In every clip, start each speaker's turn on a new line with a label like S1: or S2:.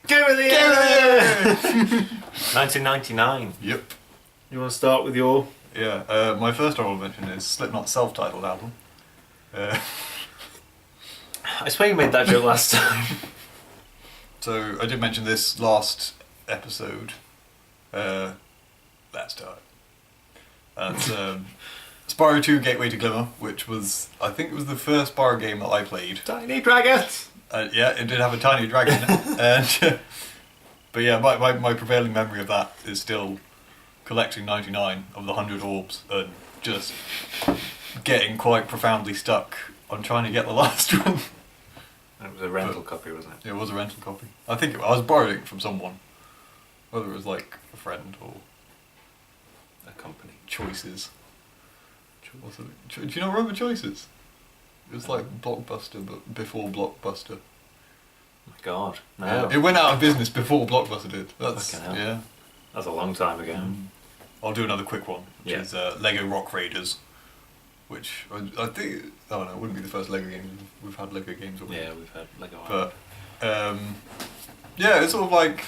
S1: Give me the
S2: Give
S1: 1999.
S2: Yep.
S1: You want to start with your...
S2: Yeah, my first honorable mention is Slipknot's self-titled album.
S1: I swear you made that joke last time.
S2: So I did mention this last episode. Let's start. That's Spyro 2 Gateway to Glimmer, which was, I think it was the first Spyro game that I played.
S1: Tiny dragons!
S2: Yeah, it did have a tiny dragon in it. And, but yeah, my prevailing memory of that is still collecting 99 of the 100 orbs and just getting quite profoundly stuck on trying to get the last one.
S1: It was a rental copy, wasn't it?
S2: It was a rental copy. I think I was borrowing it from someone. Whether it was like a friend or
S1: A company.
S2: Choices. Do you not remember Choices? It was like Blockbuster, but before Blockbuster.
S1: Oh my god, no.
S2: It went out of business before Blockbuster did. That's
S1: Fucking hell.
S2: yeah.
S1: That's a long time ago.
S2: I'll do another quick one, which
S1: Yeah.
S2: is Lego Rock Raiders, which I think. Oh no, it wouldn't be the first Lego game. We've had Lego games.
S1: Yeah, we've had Lego.
S2: But yeah, it's sort of like,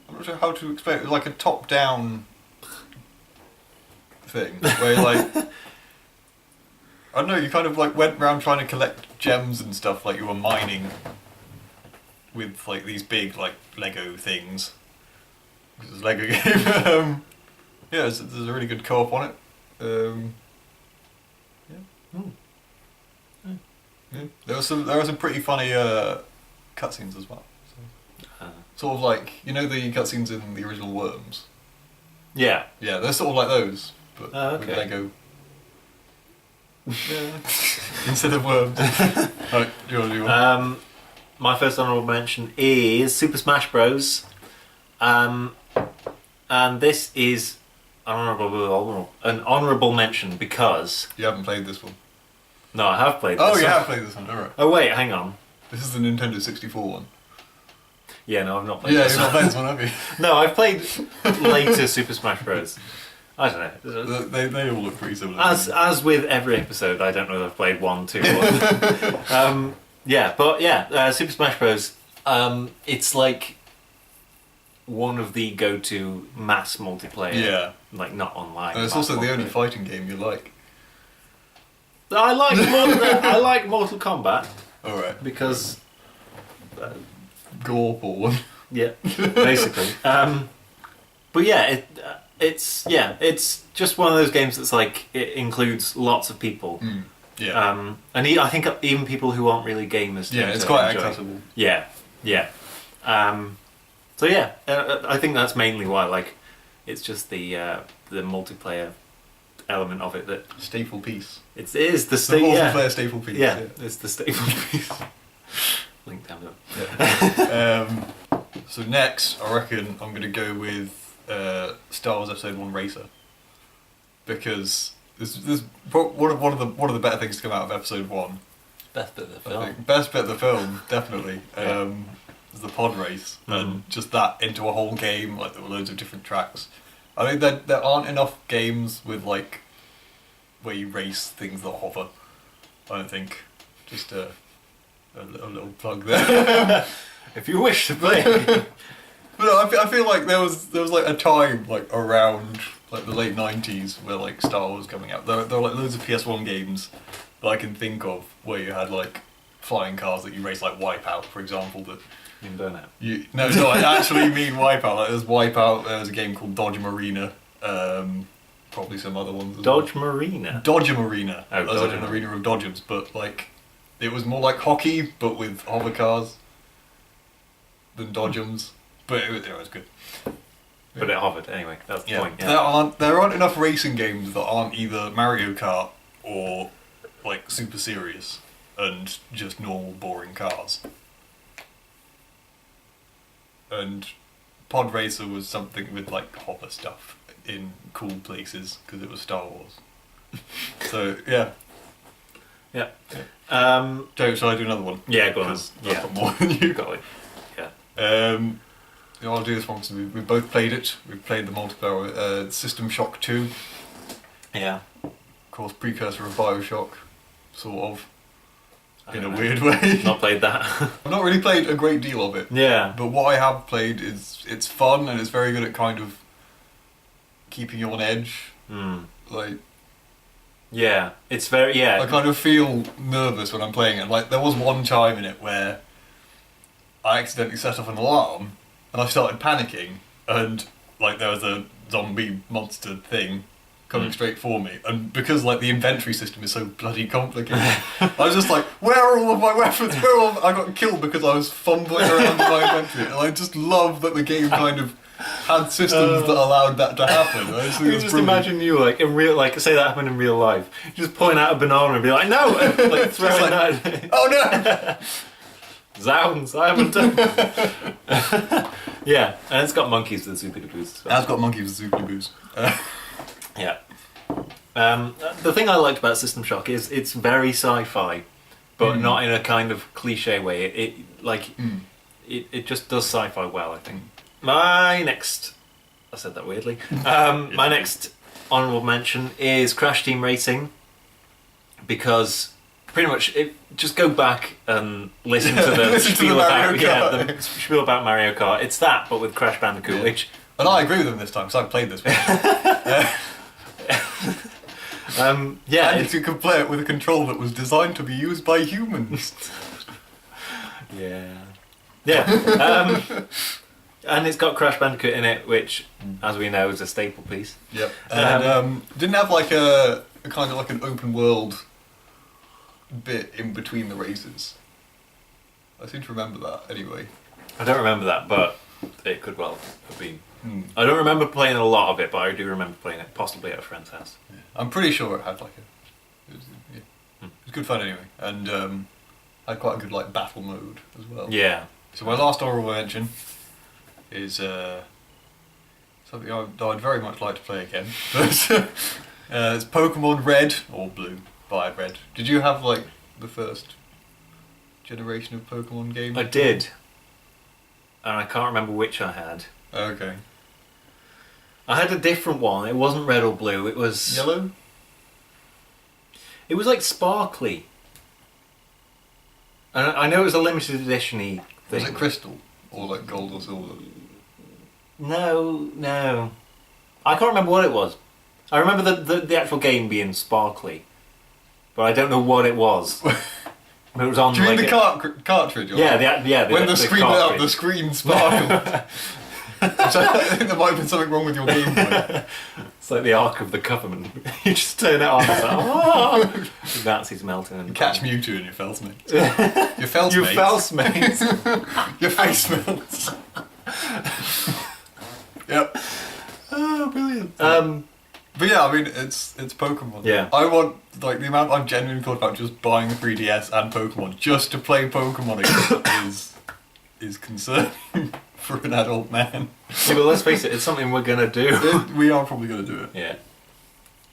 S2: I'm not sure how to explain it, like a top-down thing where like I don't know, you kind of like went around trying to collect gems and stuff, like you were mining with like these big like Lego things. It's a Lego game. Yeah, there's a really good co-op on it. Yeah. There were some pretty funny cutscenes as well. So. Sort of like, you know the cutscenes in the original Worms?
S1: Yeah.
S2: Yeah, they're sort of like those, but with
S1: okay.
S2: Lego. Yeah. Instead of Worms. Right, do you want to do one?
S1: My first honourable mention is Super Smash Bros. And this is an honourable mention because...
S2: You haven't played this one.
S1: No, I have played this
S2: Oh,
S1: one.
S2: you have played this one, alright.
S1: Oh wait, hang on.
S2: This is the Nintendo 64 one.
S1: Yeah, no, I've not played
S2: Yeah,
S1: this
S2: you've not played this one, have you?
S1: No, I've played later Super Smash Bros. I don't know.
S2: They all look pretty similar.
S1: As with every episode, I don't know if I've played 1, 2, or 1. Yeah, but yeah, Super Smash Bros. It's like one of the go-to mass multiplayer.
S2: Yeah.
S1: Like not online.
S2: And it's also the only fighting game you like.
S1: I like Mortal Kombat
S2: Alright.
S1: because
S2: Gore porn.
S1: yeah, basically. But yeah, it's just one of those games that's like it includes lots of people.
S2: Yeah.
S1: And I think even people who aren't really gamers.
S2: Yeah,
S1: tend
S2: it's
S1: to
S2: quite
S1: enjoy.
S2: accessible.
S1: Yeah, yeah. So yeah, I think that's mainly why. Like, it's just the multiplayer element of it that
S2: Staple piece.
S1: it is the
S2: The multiplayer staple piece.
S1: Yeah, it's the staple piece. Link down below.
S2: Yeah. So next, I reckon I'm going to go with Star Wars Episode 1 Racer, because there's one of the better things to come out of Episode 1.
S1: Best bit of the
S2: I
S1: film.
S2: think. Best bit of the film, definitely. Is the pod race, and just that into a whole game. Like there were loads of different tracks. I think there aren't enough games with like where you race things that hover. I don't think. Just a little plug there.
S1: If you wish to play.
S2: But no, I feel like there was like a time like around like the late 90s where like Star Wars was coming out. There were like loads of PS1 games that I can think of where you had like flying cars that you race, like Wipeout, for example. That
S1: In Burnout.
S2: no, I actually mean Wipeout. Like, there's Wipeout. There's a game called Dodge Marina. Probably some other ones. As
S1: Dodge
S2: well.
S1: Marina.
S2: Dodge Marina.
S1: Oh,
S2: as in an arena of Dodgers, but like it was more like hockey, but with hover cars than Dodgems. But it was good.
S1: But it hovered anyway. That's the point. Yeah.
S2: There aren't enough racing games that aren't either Mario Kart or like super serious and just normal boring cars. And Pod Racer was something with like hover stuff in cool places because it was Star Wars. So yeah.
S1: Yeah.
S2: Joe, shall I do another one?
S1: Yeah, go on.
S2: Because I've
S1: Yeah.
S2: got more than you.
S1: Got it. Yeah.
S2: I'll do this one because we both played it. We've played the multiplayer. System Shock 2.
S1: Yeah.
S2: Of course, precursor of Bioshock, sort of. in a weird way.
S1: Not played that.
S2: I've not really played a great deal of it.
S1: Yeah.
S2: But what I have played is it's fun and it's very good at kind of keeping you on edge. Like,
S1: yeah, it's very
S2: I kind of feel nervous when I'm playing it. Like there was one time in it where I accidentally set off an alarm and I started panicking and like there was a zombie monster thing coming straight for me, and because like the inventory system is so bloody complicated, I was just like, where are all of my weapons? I got killed because I was fumbling around in my inventory, and I just love that the game kind of had systems that allowed that to happen. I
S1: You just imagine you like in real, like say that happened in real life. You just point out a banana and be like, no, and, like throwing that.
S2: Oh no!
S1: Zounds, I haven't done. Yeah, and it's got monkeys with zoopity boos.
S2: It's got monkeys with zoopity boos.
S1: Yeah. The thing I liked about System Shock is it's very sci-fi, but not in a kind of cliche way. It just does sci-fi well, I think. My next, I said that weirdly. My next honourable mention is Crash Team Racing, because pretty much just go back and listen to the spiel about Mario Kart. It's that, but with Crash Bandicoot, which.
S2: And I agree with them this time because I've played this one. And you can play it with a control that was designed to be used by humans.
S1: Yeah. And it's got Crash Bandicoot in it, which, as we know, is a staple piece.
S2: Yep. And didn't have like a kind of like an open world bit in between the races. I seem to remember that anyway.
S1: I don't remember that, but it could well have been. I don't remember playing a lot of it, but I do remember playing it, possibly at a friend's house.
S2: Yeah. I'm pretty sure it had like it was good fun anyway, and had quite a good like battle mode as well.
S1: Yeah.
S2: So my last honourable mention is something I'd very much like to play again. But it's Pokemon Red or Blue by Red. Did you have like the first generation of Pokemon games?
S1: I did, and I can't remember which I had.
S2: Okay.
S1: I had a different one. It wasn't red or blue. It was
S2: yellow.
S1: It was like sparkly. And I know it was a limited edition-y thing.
S2: Was it crystal or like gold or silver?
S1: No. I can't remember what it was. I remember the actual game being sparkly, but I don't know what it was. It was on.
S2: Do you mean the cartridge? Or
S1: When
S2: the screen lit up, the screen sparkled. I think there might have been something wrong with your Game Boy.
S1: It's like the Ark of the Covenant. You just turn it on and it's like, oh! The Nazis melting. And
S2: you catch Mewtwo and your Felsmates. Your Felsmates. Your face melts. Yep.
S1: Oh, brilliant.
S2: But yeah, I mean, it's Pokemon.
S1: Yeah.
S2: I want, like, the amount I've genuinely thought about just buying a 3DS and Pokemon just to play Pokemon again is concerning for an adult man.
S1: Yeah, but let's face it, it's something we're going to do.
S2: We are probably going to do it.
S1: Yeah.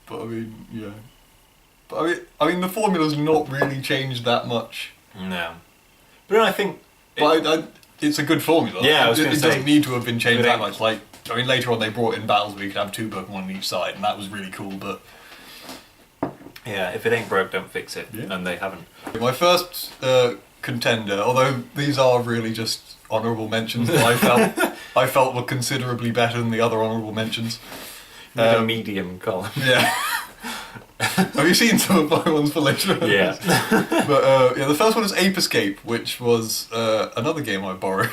S2: But I mean, yeah. But I mean, the formula's not really changed that much.
S1: No. But I think...
S2: it's a good formula.
S1: Yeah, I was going to say...
S2: It doesn't need to have been changed that much. Like, I mean, later on they brought in battles where you could have 2 Pokemon on each side, and that was really cool, but...
S1: Yeah, if it ain't broke, don't fix it. Yeah. And they haven't.
S2: My first contender, although these are really just honourable mentions that I felt were considerably better than the other honourable mentions.
S1: A medium column.
S2: Yeah. Have you seen some of my ones for later on?
S1: Yeah.
S2: But the first one is Ape Escape, which was another game I borrowed.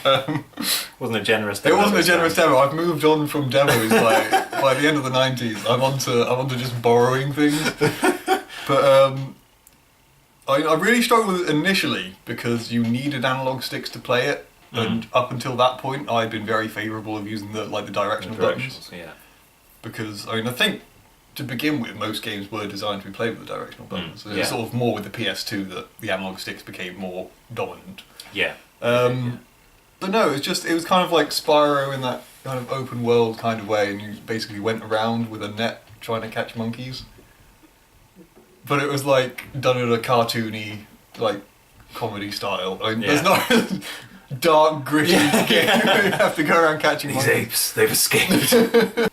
S1: Wasn't a generous demo.
S2: It wasn't a generous demo. I've moved on from demos by the end of the 90s. I'm onto just borrowing things. But I really struggled with it initially because you needed analog sticks to play it, and up until that point I'd been very favourable of using the directional buttons.
S1: Yeah.
S2: Because I think to begin with, most games were designed to be played with the directional buttons. It's sort of more with the PS2 that the analog sticks became more dominant.
S1: Yeah.
S2: But no, it was kind of like Spyro in that kind of open world kind of way, and you basically went around with a net trying to catch monkeys. But it was like done in a cartoony, like, comedy style. I mean, there's not dark, gritty game where you have to go around catching monkeys.
S1: These apes, they've escaped.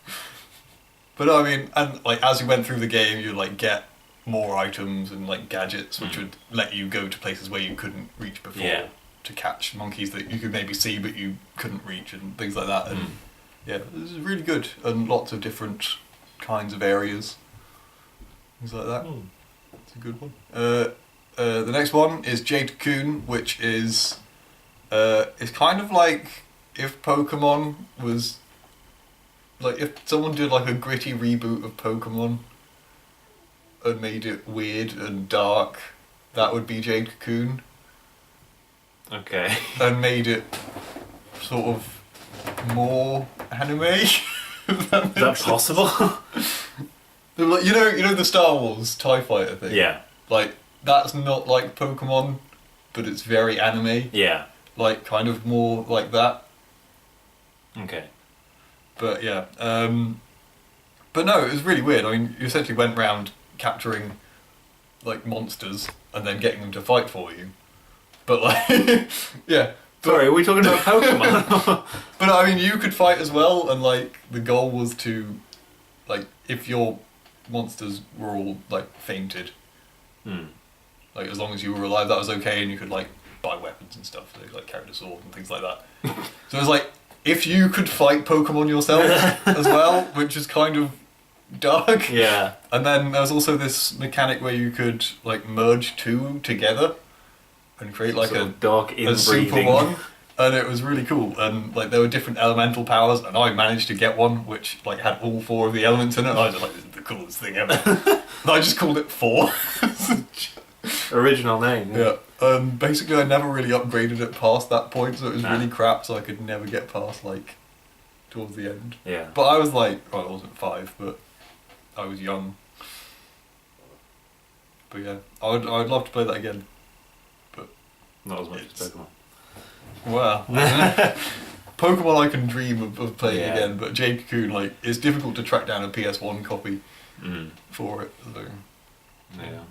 S2: But I mean, and like as you went through the game, you'd like get more items and like gadgets, which would let you go to places where you couldn't reach before to catch monkeys that you could maybe see but you couldn't reach and things like that. And yeah, this is really good, and lots of different kinds of areas, things like that. It's a good one. The next one is Jade Cocoon, which is it's kind of like if Pokemon was like if someone did like a gritty reboot of Pokemon and made it weird and dark, that would be Jade Cocoon.
S1: Okay.
S2: And made it sort of more anime. Is
S1: that possible?
S2: Like, you know the Star Wars TIE Fighter thing?
S1: Yeah.
S2: Like, that's not like Pokemon, but it's very anime.
S1: Yeah.
S2: Like, kind of more like that.
S1: Okay.
S2: But yeah. But no, it was really weird. I mean, you essentially went round capturing like monsters and then getting them to fight for you. But like, yeah.
S1: Sorry, are we talking about Pokemon?
S2: But I mean, you could fight as well, and like the goal was to, like, if your monsters were all like fainted, like as long as you were alive, that was okay, and you could like buy weapons and stuff. So you like carried a sword and things like that. So it was like if you could fight Pokemon yourself as well, which is kind of dark.
S1: Yeah.
S2: And then there was also this mechanic where you could like merge two together and create like
S1: sort of dark
S2: a super one, and it was really cool. And like there were different elemental powers, and I managed to get one which like had all four of the elements in it. And I was just like, this is the coolest thing ever. And I just called it 4.
S1: Original name.
S2: Yeah. Basically, I never really upgraded it past that point, so it was really crap. So I could never get past like towards the end.
S1: Yeah.
S2: But I was like, well, I wasn't 5, but I was young. But yeah, I'd love to play that again.
S1: Not as much as Pokemon.
S2: Well, Pokemon I can dream of playing again, but Jade Cocoon, like, it's difficult to track down a PS1 copy for it. So.
S1: Yeah.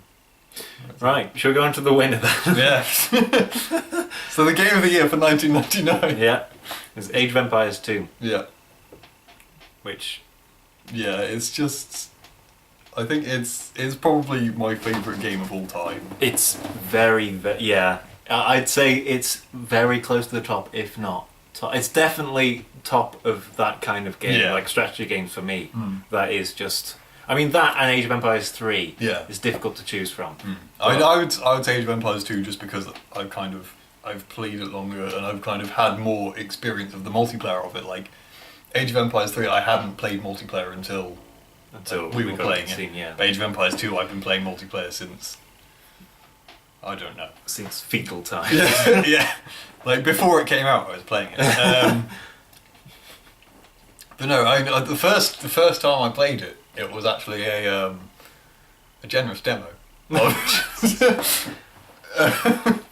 S1: Right, shall we go on to the winner then?
S2: Yeah. So the game of the year for 1999.
S1: Yeah, is Age of Empires 2.
S2: Yeah.
S1: Which...
S2: Yeah, it's just... I think it's probably my favourite game of all time.
S1: It's very yeah. I'd say it's very close to the top, if not top. It's definitely top of that kind of game, like strategy games for me. That is just... I mean, that and Age of Empires 3 is difficult to choose from.
S2: I would say Age of Empires 2 just because I've played it longer and I've kind of had more experience of the multiplayer of it. Like, Age of Empires 3, I hadn't played multiplayer until we were playing it. But Age of Empires 2, I've been playing multiplayer since... I don't know.
S1: Since fetal time.
S2: Yeah. Like, before it came out, I was playing it. But no, the first time I played it, it was actually a generous demo.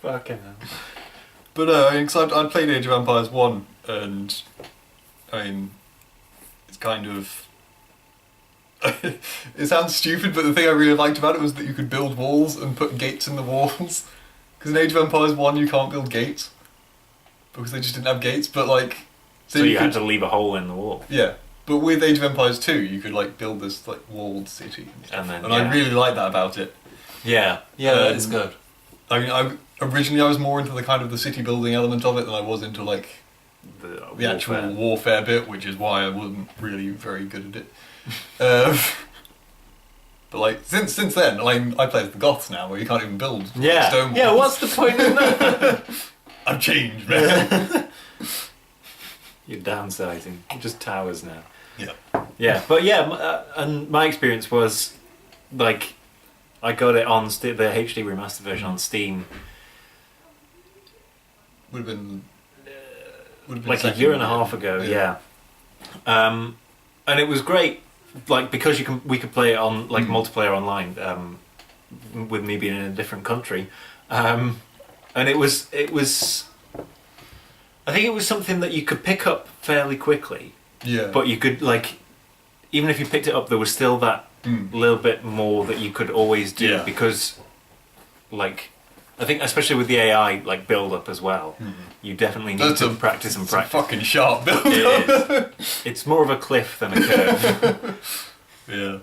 S1: Fucking hell.
S2: But I mean, cause I'd played Age of Empires 1, and I mean, it's kind of... it sounds stupid, but the thing I really liked about it was that you could build walls and put gates in the walls. Because in Age of Empires 1 you can't build gates, because they just didn't have gates, but like...
S1: So you had to leave a hole in the wall.
S2: Yeah. But with Age of Empires 2, you could like build this like walled city, and I really like that about it.
S1: Yeah, it's good.
S2: I mean, originally I was more into the kind of the city building element of it than I was into like the actual warfare bit, which is why I wasn't really very good at it. But like since then, I play as the Goths now, where you can't even build stone walls.
S1: Yeah, what's the point in that?
S2: I've changed, man.
S1: You're downsizing. You're just towers now.
S2: Yeah.
S1: Yeah, but yeah, and my experience was, like, I got it on the HD remastered version on Steam.
S2: Would have been
S1: like a year and a half ago, yeah. And it was great, like, because we could play it on like multiplayer online, with me being in a different country, and it was. I think it was something that you could pick up fairly quickly.
S2: Yeah.
S1: But you could, like, even if you picked it up, there was still that little bit more that you could always do because, like, I think especially with the AI like build up as well, you definitely need to practice and practice.
S2: A fucking sharp build up.
S1: It is. It's more of a cliff than a curve.
S2: Yeah,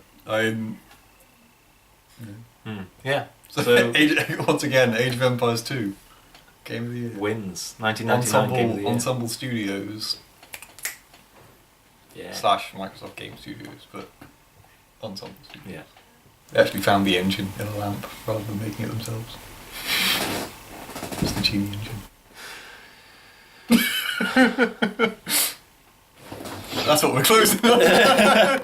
S1: Yeah.
S2: So,
S1: So
S2: once again, Age of Empires 2, Game of the Year.
S1: wins 1999 Game of the Year.
S2: Ensemble Studios
S1: Yeah.
S2: / Microsoft Game Studios, but Ensemble Studios.
S1: Yeah.
S2: They actually found the engine in a lamp rather than making it themselves. It's the Genie engine. That's what we're closing on.